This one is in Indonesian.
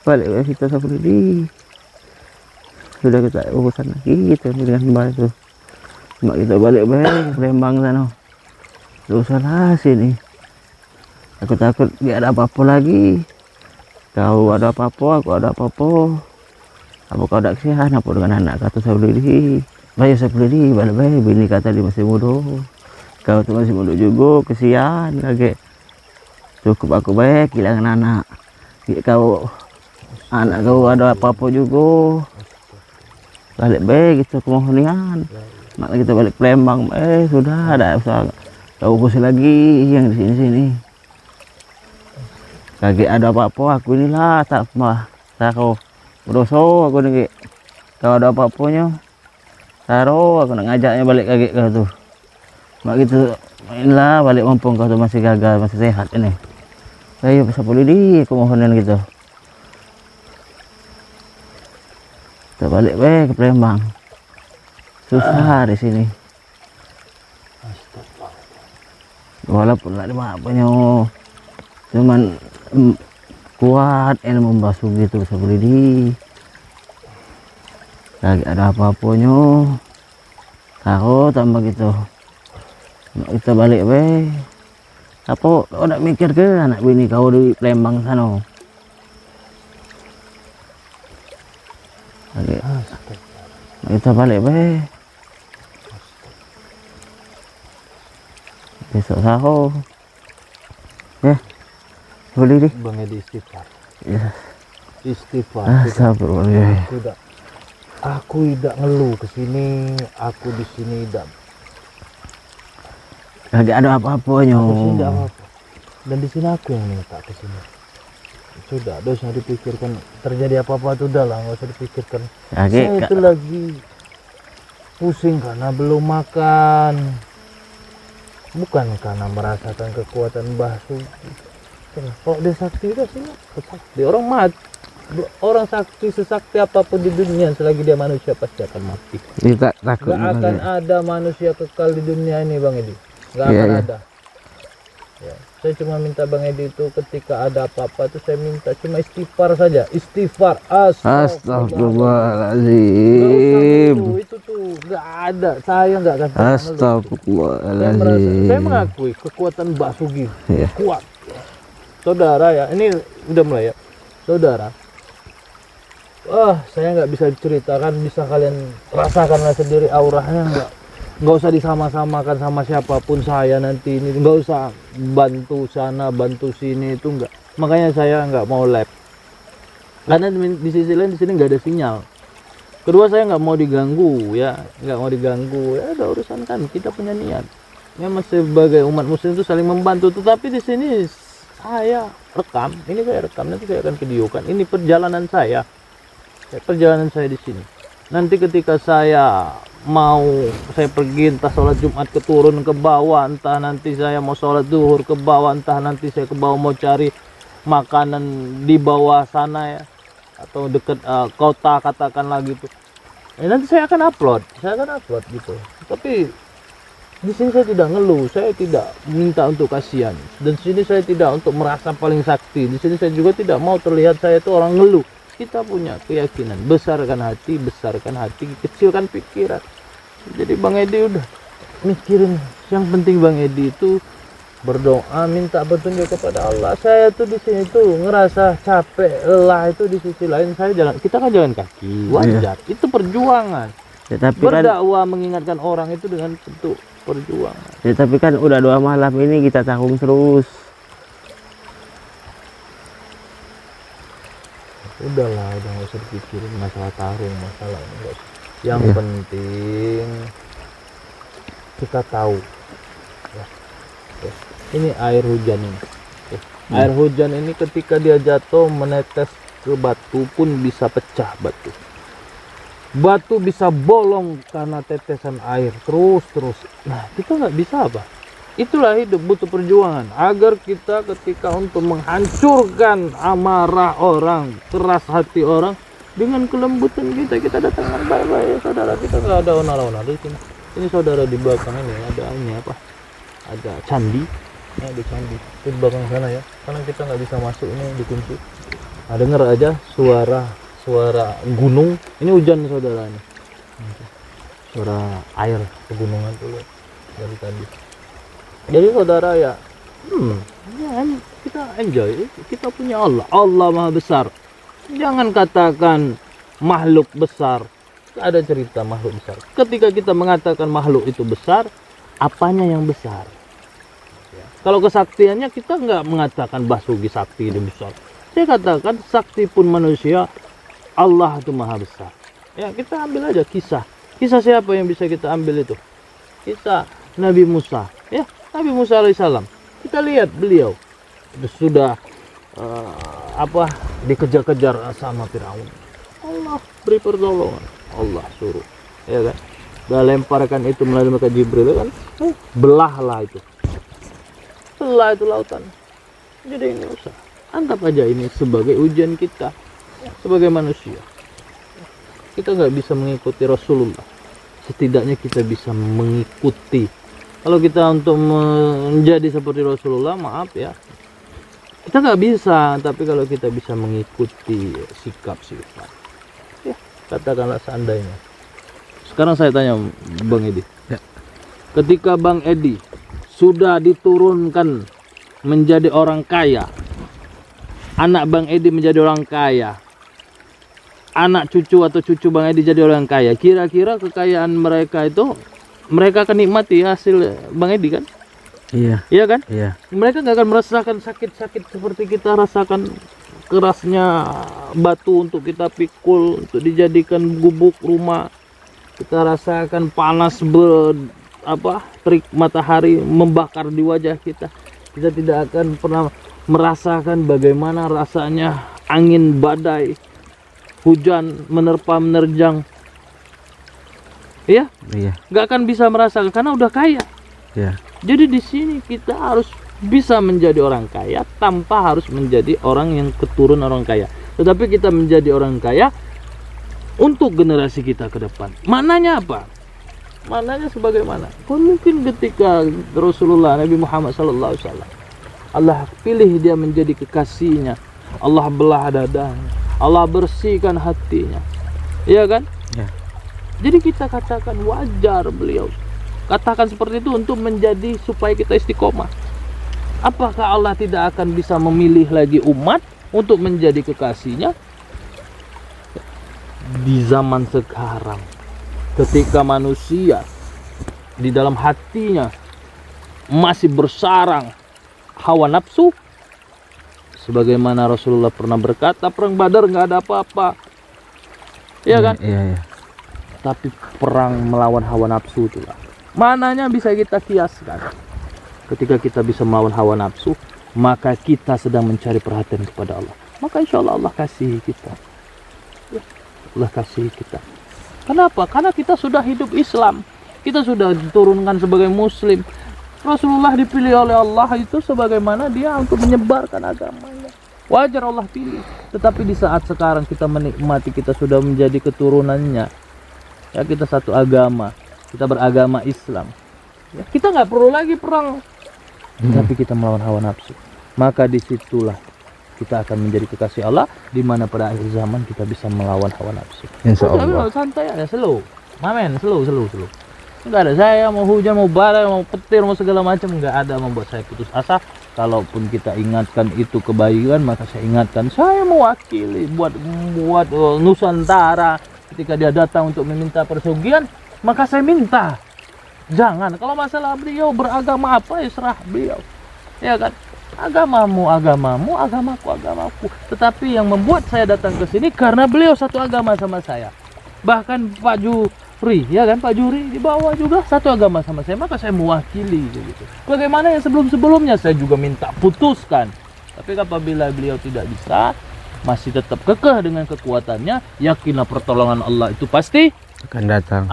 balik ya kita seperti sudah kita urusan lagi kita dengan mbak itu, mbak kita balik baik Palembang sana susah lah sini. Aku takut dia ada apa-apa lagi, kau ada apa-apa aku ada apa-apa, apa kau ada kesian apa dengan anak kata saya beli bayi saya beli balik baik bini kata dia masih muda, kau tuh masih muda juga kesian kaget cukup aku baik kehilangan anak kau anak kau ada apa-apa juga balik baik gitu kemohonian mak kita balik Palembang sudah ada usaha kau pusing lagi yang di sini kaget ada apa-apa aku inilah tak kau berdosa aku nih kau ada apa-apanya taruh aku nak ngajaknya balik kaget kau tuh mak gitu inilah balik mumpung kau tuh masih gagal masih sehat ini ayo bisa boleh di kemohonan gitu kita balik ke Palembang susah di sini walaupun ada apa-apanya cuman kuat ilmu membasuh gitu bisa boleh di lagi ada apa-apanya taruh tambah gitu kita balik apa kau nak mikir ke anak bini kau di Palembang sana lagi kita balik besok sahur ya boleh di Bang Edi istighfar ya istighfar sabar sudah aku tidak ngeluh ke sini aku di sini tidak lagi ada apa-apanya aku sini tidak apa-apa dan di sini aku yang minta ke sini sudah usah dipikirkan terjadi apa-apa itu udah lah nggak usah dipikirkan lagi saya itu lagi pusing karena belum makan bukan karena merasakan kekuatan Mbah Sugi. Kalau dia sakti udah sini sakti orang mati orang sakti sesakti apapun di dunia selagi dia manusia pasti akan mati kita takut nggak akan ada manusia kekal di dunia ini Bang Edi nggak akan ada ya. Saya cuma minta Bang Edi itu ketika ada apa-apa itu saya minta cuma istighfar saja istighfar astagfirullahaladzim itu tuh nggak ada saya nggak akan astagfirullahaladzim saya mengakui kekuatan Mbah Sugi kuat saudara ya ini udah mulai ya saudara saya nggak bisa diceritakan bisa kalian rasakanlah sendiri auranya nggak usah disama-samakan sama siapapun saya nanti ini nggak usah bantu sana bantu sini itu enggak makanya saya nggak mau live karena di sisi lain di sini nggak ada sinyal kedua saya nggak mau diganggu ya nggak mau diganggu ya ada urusan kan kita punya niat ya sebagai umat muslim itu saling membantu tetapi di sini saya rekam ini saya rekam nanti saya akan videokan ini perjalanan saya di sini nanti ketika saya pergi entah sholat Jumat keturun ke bawah entah nanti saya mau sholat zuhur ke bawah entah nanti saya ke bawah mau cari makanan di bawah sana ya atau dekat kota katakanlah gitu nanti saya akan upload gitu tapi di sini saya tidak ngeluh saya tidak minta untuk kasihan dan sini saya tidak untuk merasa paling sakti di sini saya juga tidak mau terlihat saya itu orang ngeluh kita punya keyakinan besarkan hati kecilkan pikiran jadi Bang Edi udah mikirin yang penting Bang Edi itu berdoa minta petunjuk kepada Allah saya tuh di sini tuh ngerasa capek lelah itu di sisi lain saya kita kan jalan kaki wajar itu perjuangan ya, tapi berdakwah mengingatkan orang itu dengan bentuk perjuangan ya, tapi kan udah 2 malam ini kita tanggung terus udahlah udah nggak usah dipikirin masalah tarung masalah ini yang penting kita tahu ya. Ini air hujan ini air hujan ini ketika dia jatuh menetes ke batu pun bisa pecah batu bisa bolong karena tetesan air terus nah kita nggak bisa apa itulah hidup butuh perjuangan agar kita ketika untuk menghancurkan amarah orang keras hati orang dengan kelembutan kita datang dengan baik-baik ya saudara kita nggak ada onar-onar di sini ini saudara di belakang ini ada ada candi ada candi di belakang sana ya karena kita nggak bisa masuk ini dikunci Nah, dengar aja suara gunung. Ini hujan saudara nih. Suara air pegunungan tuh dari tadi. Jadi saudara ya, kita enjoy. Kita punya Allah. Allah Maha Besar. Jangan katakan makhluk besar. Ada cerita makhluk besar. Ketika kita mengatakan makhluk itu besar, apanya yang besar? Ya. Kalau kesaktiannya kita nggak mengatakan Basuki sakti itu besar. Saya katakan sakti pun manusia, Allah itu Maha Besar. Ya, kita ambil aja kisah. Kisah siapa yang bisa kita ambil itu? Kisah Nabi Musa. Ya, Nabi Musa alaihissalam. Kita lihat beliau sudah dikejar-kejar sama Firaun. Allah beri pertolongan. Allah suruh. Ya kan? Udah lemparkan itu melalui malaikat Jibril kan? Belahlah itu. Belah itu lautan. Jadi ini usah. Anggap aja ini sebagai ujian kita sebagai manusia. Kita nggak bisa mengikuti Rasulullah, setidaknya kita bisa mengikuti. Kalau kita untuk menjadi seperti Rasulullah, maaf ya, kita nggak bisa. Tapi kalau kita bisa mengikuti sikap-sikap, ya katakanlah seandainya. Sekarang saya tanya Bang Edi, ya. Ketika Bang Edi sudah diturunkan menjadi orang kaya, anak Bang Edi menjadi orang kaya, anak cucu atau cucu Bang Edi jadi orang kaya, kira-kira kekayaan mereka itu mereka akan nikmati hasil Bang Edi kan? Iya. Iya kan? Iya. Mereka nggak akan merasakan sakit-sakit seperti kita rasakan, kerasnya batu untuk kita pikul untuk dijadikan gubuk rumah. Kita rasakan panas terik matahari membakar di wajah kita. Kita tidak akan pernah merasakan bagaimana rasanya angin badai, hujan menerjang. Iya? Iya. Nggak akan bisa merasakan karena udah kaya. Iya. Jadi di sini kita harus bisa menjadi orang kaya tanpa harus menjadi orang yang keturunan orang kaya. Tetapi kita menjadi orang kaya untuk generasi kita ke depan. Maknanya apa? Maknanya sebagaimana? Mungkin ketika Rasulullah Nabi Muhammad SAW, Allah pilih dia menjadi kekasihnya, Allah belah dadanya, Allah bersihkan hatinya, iya kan? Ya. Jadi kita katakan wajar beliau katakan seperti itu untuk menjadi supaya kita istiqomah. Apakah Allah tidak akan bisa memilih lagi umat untuk menjadi kekasihnya? Di zaman sekarang, ketika manusia di dalam hatinya masih bersarang hawa nafsu, sebagaimana Rasulullah pernah berkata, perang Badar nggak ada apa-apa, ya kan? Iya. Tapi perang melawan hawa nafsu itulah. Mananya bisa kita kiaskan. Ketika kita bisa melawan hawa nafsu, maka kita sedang mencari perhatian kepada Allah. Maka insya Allah Allah kasih kita. Ya, Allah kasih kita. Kenapa? Karena kita sudah hidup Islam. Kita sudah diturunkan sebagai Muslim. Rasulullah dipilih oleh Allah itu sebagaimana dia untuk menyebarkan agamanya. Wajar Allah pilih. Tetapi di saat sekarang kita menikmati, kita sudah menjadi keturunannya. Ya, kita satu agama. Kita beragama Islam. Ya, kita nggak perlu lagi perang. Tapi kita melawan hawa nafsu. Maka disitulah kita akan menjadi kekasih Allah, di mana pada akhir zaman kita bisa melawan hawa nafsu. Insya Allah. Santai aja, slow. Mamen, slow. Enggak ada saya mau hujan, mau badai, mau petir, mau segala macam, enggak ada membuat saya putus asa. Kalaupun kita ingatkan itu kebaikan, maka saya ingatkan, saya mewakili buat Nusantara. Ketika dia datang untuk meminta persugihan, maka saya minta. Jangan, kalau masalah beliau beragama apa, ya serah beliau. Ya kan? Agamamu, agamaku. Tetapi yang membuat saya datang ke sini karena beliau satu agama sama saya. Bahkan Pak Juri, ya kan, Pak Juri di bawah juga satu agama sama saya, maka saya mewakili gitu. Bagaimana yang sebelum-sebelumnya saya juga minta putuskan. Tapi apabila beliau tidak bisa, masih tetap kekeh dengan kekuatannya, yakinlah pertolongan Allah itu pasti akan datang.